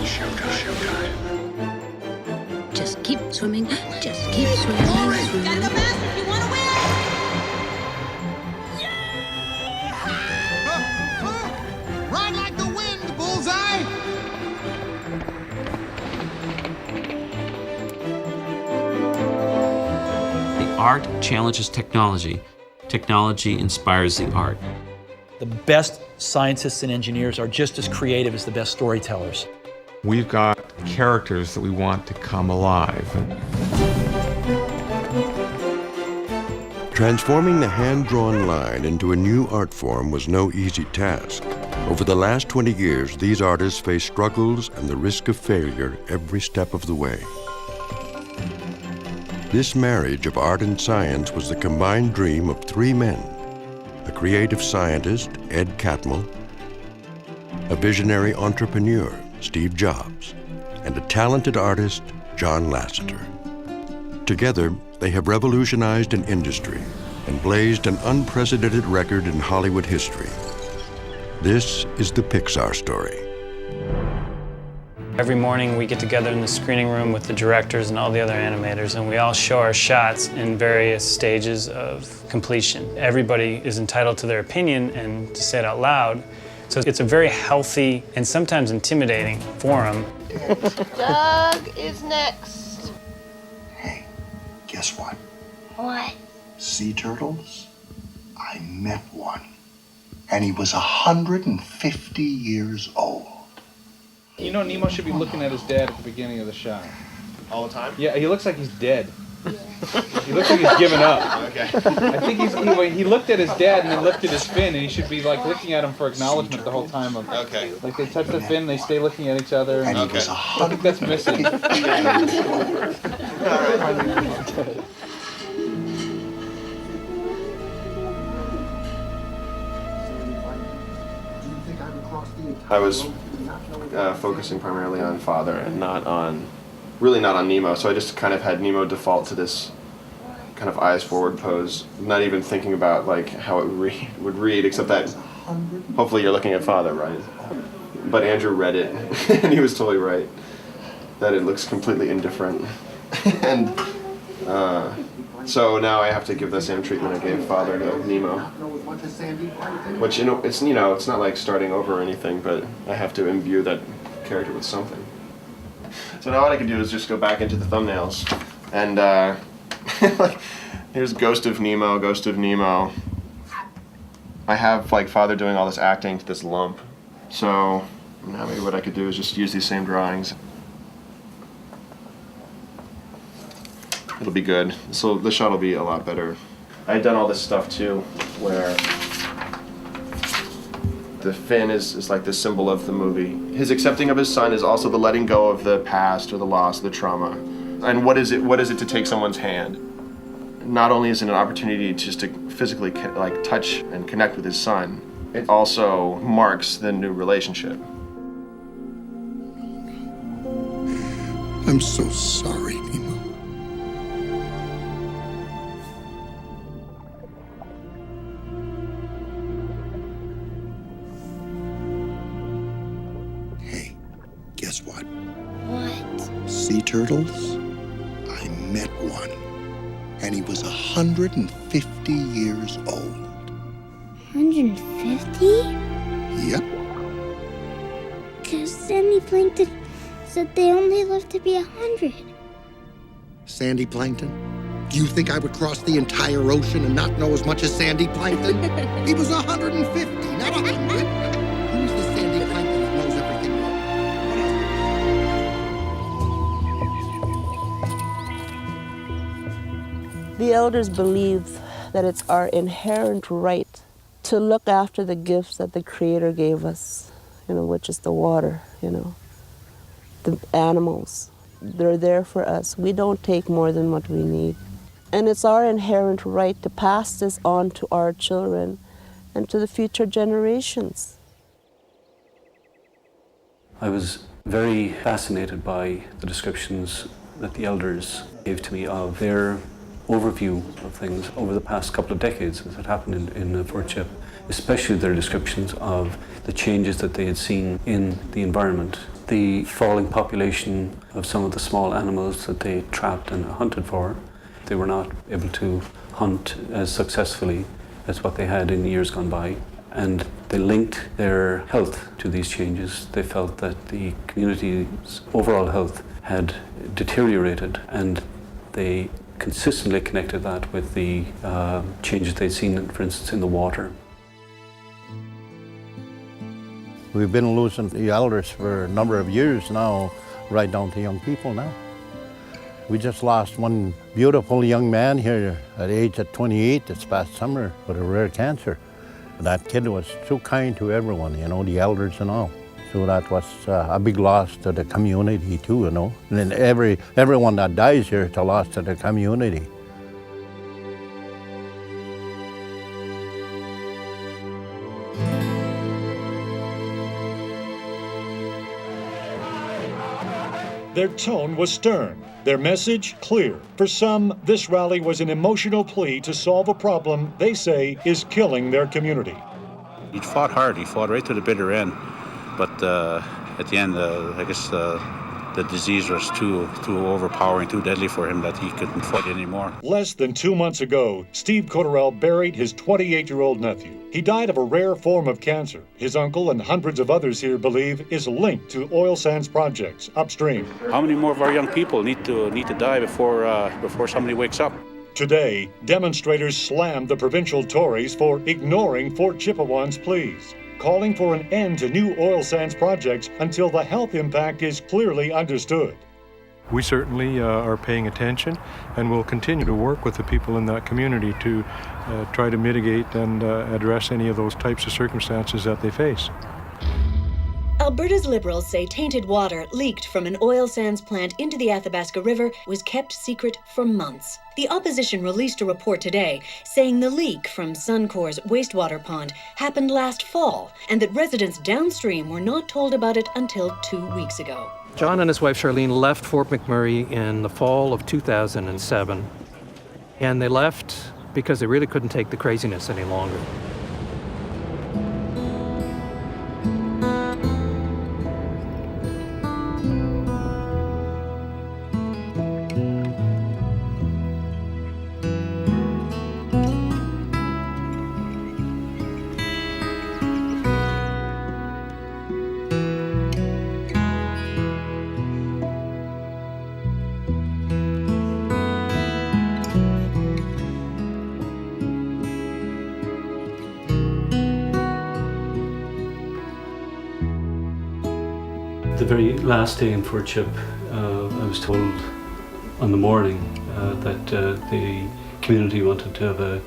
Showtime. Just keep swimming, just keep swimming. Gotta go faster if you want to win! Ride like the wind, Bullseye! The art challenges technology. Technology inspires the art. The best scientists and engineers are just as creative as the best storytellers. We've got characters that we want to come alive. Transforming the hand-drawn line into a new art form was no easy task. Over the last 20 years, these artists faced struggles and the risk of failure every step of the way. This marriage of art and science was the combined dream of three men: a creative scientist, Ed Catmull, a visionary entrepreneur, Steve Jobs, and a talented artist, John Lasseter. Together, they have revolutionized an industry and blazed an unprecedented record in Hollywood history. This is the Pixar story. Every morning we get together in the screening room with the directors and all the other animators, and we all show our shots in various stages of completion. Everybody is entitled to their opinion and to say it out loud. So it's a very healthy and sometimes intimidating forum. Doug is next. Hey, guess what? What? Sea turtles? I met one. And he was 150 years old. You know, Nemo should be looking at his dad at the beginning of the shot. All the time? Yeah, he looks like he's dead. He looks like he's given up. Okay. I think he looked at his dad and then lifted his fin, and he should be like looking at him for acknowledgement the whole time. Okay. Like they touch the fin, and they stay looking at each other. And he Okay. was I think that's missing. I was focusing primarily on father and really not on Nemo, so I just kind of had Nemo default to this kind of eyes forward pose, not even thinking about like how it would read, except that hopefully you're looking at father, right? But Andrew read it, and he was totally right, that it looks completely indifferent. And so now I have to give the same treatment I gave father to Nemo. Which, it's not like starting over or anything, but I have to imbue that character with something. So now what I can do is just go back into the thumbnails, and like, here's Ghost of Nemo, Ghost of Nemo. I have like father doing all this acting to this lump. So now maybe what I could do is just use these same drawings. It'll be good. So the shot will be a lot better. I had done all this stuff too, where the fin is like the symbol of the movie. His accepting of his son is also the letting go of the past or the loss, the trauma. And what is it to take someone's hand? Not only is it an opportunity just to physically like touch and connect with his son, it also marks the new relationship. I'm so sorry, Nemo. Hey, guess what? What? Sea turtles? I met one. And he was 150 years old. 150? Yep. Because Sandy Plankton said they only live to be 100. Sandy Plankton? Do you think I would cross the entire ocean and not know as much as Sandy Plankton? He was 150, not 100. Who's the Sandy Plankton that knows everything? The elders believe that it's our inherent right to look after the gifts that the Creator gave us, which is the water, the animals. They're there for us. We don't take more than what we need. And it's our inherent right to pass this on to our children and to the future generations. I was very fascinated by the descriptions that the elders gave to me of their overview of things over the past couple of decades as it happened in the Fort especially their descriptions of the changes that they had seen in the environment the falling population of some of the small animals that they trapped and hunted for. They were not able to hunt as successfully as what they had in years gone by. And they linked their health to these changes. They felt that the community's overall health had deteriorated, and they consistently connected that with the changes they'd seen, for instance, in the water. We've been losing the elders for a number of years now, right down to young people now. We just lost one beautiful young man here at the age of 28 this past summer with a rare cancer. That kid was so kind to everyone, you know, the elders and all. So that was a big loss to the community too, you know. And then everyone that dies here, it's a loss to the community. Their tone was stern, their message clear. For some, this rally was an emotional plea to solve a problem they say is killing their community. He fought hard, he fought right to the bitter end, but at the end, I guess the disease was too overpowering, too deadly for him that he couldn't fight anymore. Less than 2 months ago, Steve Cotterell buried his 28-year-old nephew. He died of a rare form of cancer. His uncle and hundreds of others here believe is linked to oil sands projects upstream. How many more of our young people need to die before somebody wakes up? Today, demonstrators slammed the provincial Tories for ignoring Fort Chippewan's pleas, calling for an end to new oil sands projects until the health impact is clearly understood. We certainly are paying attention, and will continue to work with the people in that community to try to mitigate and address any of those types of circumstances that they face. Alberta's Liberals say tainted water leaked from an oil sands plant into the Athabasca River was kept secret for months. The opposition released a report today saying the leak from Suncor's wastewater pond happened last fall and that residents downstream were not told about it until 2 weeks ago. John and his wife Charlene left Fort McMurray in the fall of 2007, and they left because they really couldn't take the craziness any longer. The very last day in Fort Chip, I was told on the morning that the community wanted to have a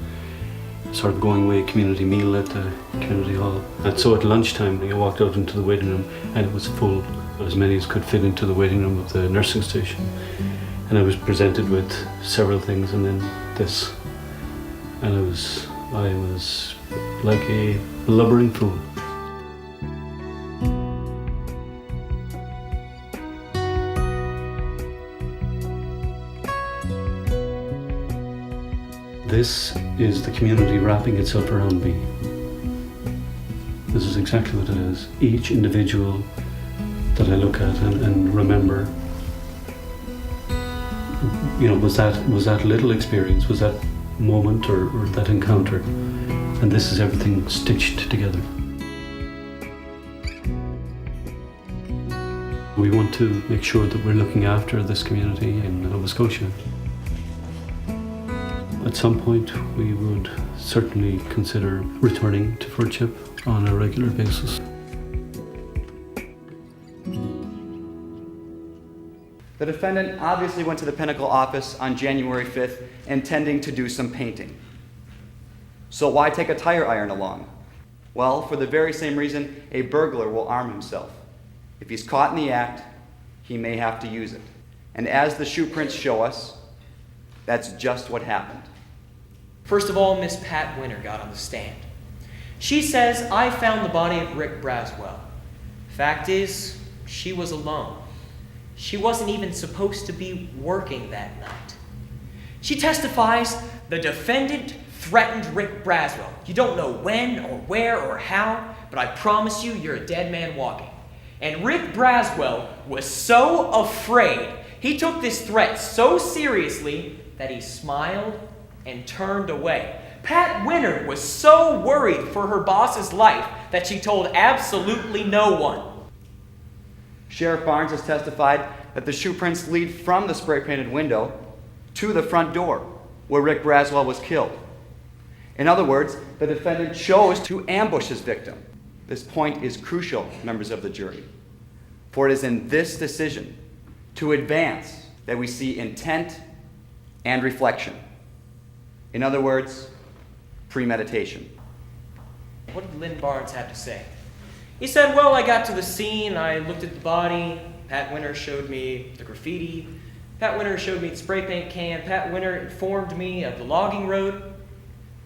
sort of going away community meal at the community hall. And so at lunchtime, I walked out into the waiting room and it was full, as many as could fit into the waiting room of the nursing station. And I was presented with several things and then this. And I was like a blubbering fool. This is the community wrapping itself around me. This is exactly what it is. Each individual that I look at and remember, you know, was that little experience, was that moment or that encounter, and this is everything stitched together. We want to make sure that we're looking after this community in Nova Scotia. At some point, we would certainly consider returning to Fort Chip on a regular basis. The defendant obviously went to the Pinnacle office on January 5th intending to do some painting. So why take a tire iron along? Well, for the very same reason a burglar will arm himself. If he's caught in the act, he may have to use it. And as the shoe prints show us, that's just what happened. First of all, Miss Pat Winter got on the stand. She says, I found the body of Rick Braswell. Fact is, she was alone. She wasn't even supposed to be working that night. She testifies, the defendant threatened Rick Braswell. You don't know when or where or how, but I promise you, you're a dead man walking. And Rick Braswell was so afraid, he took this threat so seriously that he smiled and turned away. Pat Winter was so worried for her boss's life that she told absolutely no one. Sheriff Barnes has testified that the shoe prints lead from the spray-painted window to the front door where Rick Braswell was killed. In other words, the defendant chose to ambush his victim. This point is crucial, members of the jury, for it is in this decision to advance that we see intent and reflection. In other words, premeditation. What did Lynn Barnes have to say? He said, well, I got to the scene, I looked at the body, Pat Winter showed me the graffiti, Pat Winter showed me the spray paint can, Pat Winter informed me of the logging road.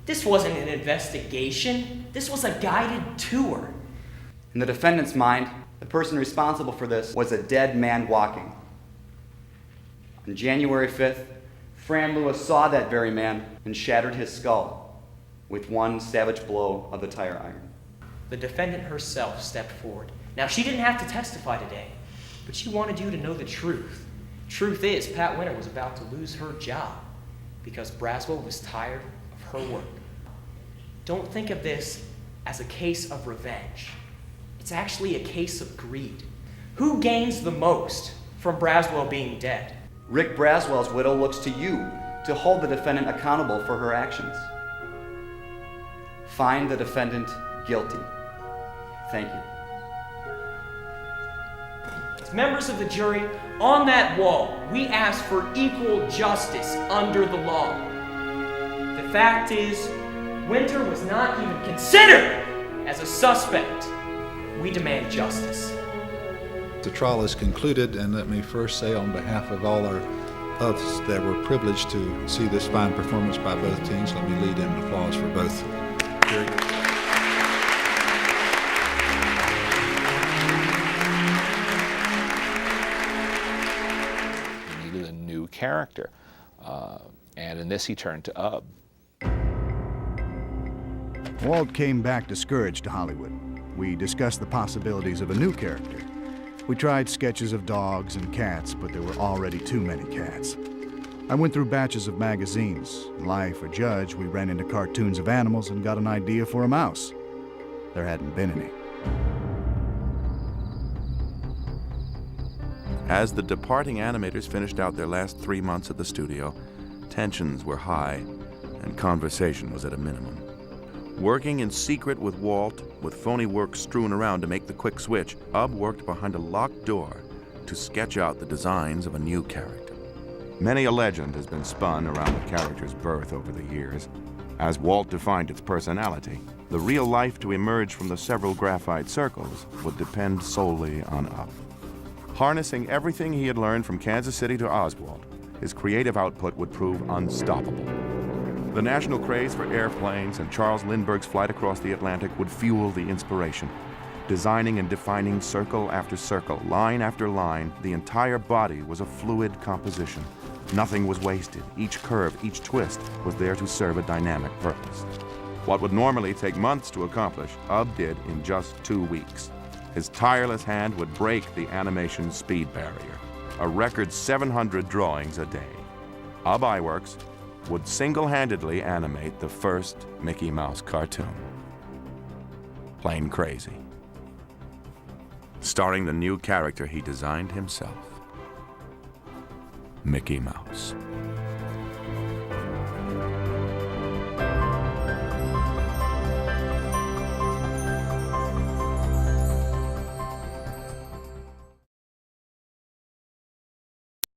This wasn't an investigation, this was a guided tour. In the defendant's mind, the person responsible for this was a dead man walking. On January 5th, Fran Lewis saw that very man and shattered his skull with one savage blow of the tire iron. The defendant herself stepped forward. Now, she didn't have to testify today, but she wanted you to know the truth. Truth is, Pat Winter was about to lose her job because Braswell was tired of her work. Don't think of this as a case of revenge. It's actually a case of greed. Who gains the most from Braswell being dead? Rick Braswell's widow looks to you to hold the defendant accountable for her actions. Find the defendant guilty. Thank you. As members of the jury, on that wall, we ask for equal justice under the law. The fact is, Winter was not even considered as a suspect. We demand justice. The trial is concluded, and let me first say on behalf of all of us that were privileged to see this fine performance by both teams, let me lead in an applause for both. Very good. He needed a new character, and in this he turned to Ub. Walt came back discouraged to Hollywood. We discussed the possibilities of a new character. We tried sketches of dogs and cats, but there were already too many cats. I went through batches of magazines. Life or Judge, we ran into cartoons of animals and got an idea for a mouse. There hadn't been any. As the departing animators finished out their last 3 months at the studio, tensions were high and conversation was at a minimum. Working in secret with Walt, with phony work strewn around to make the quick switch, Ub worked behind a locked door to sketch out the designs of a new character. Many a legend has been spun around the character's birth over the years. As Walt defined its personality, the real life to emerge from the several graphite circles would depend solely on Ub. Harnessing everything he had learned from Kansas City to Oswald, his creative output would prove unstoppable. The national craze for airplanes and Charles Lindbergh's flight across the Atlantic would fuel the inspiration. Designing and defining circle after circle, line after line, the entire body was a fluid composition. Nothing was wasted. Each curve, each twist was there to serve a dynamic purpose. What would normally take months to accomplish, Ub did in just 2 weeks. His tireless hand would break the animation speed barrier, a record 700 drawings a day. Ub Iwerks would single-handedly animate the first Mickey Mouse cartoon. Plain Crazy. Starring the new character he designed himself, Mickey Mouse.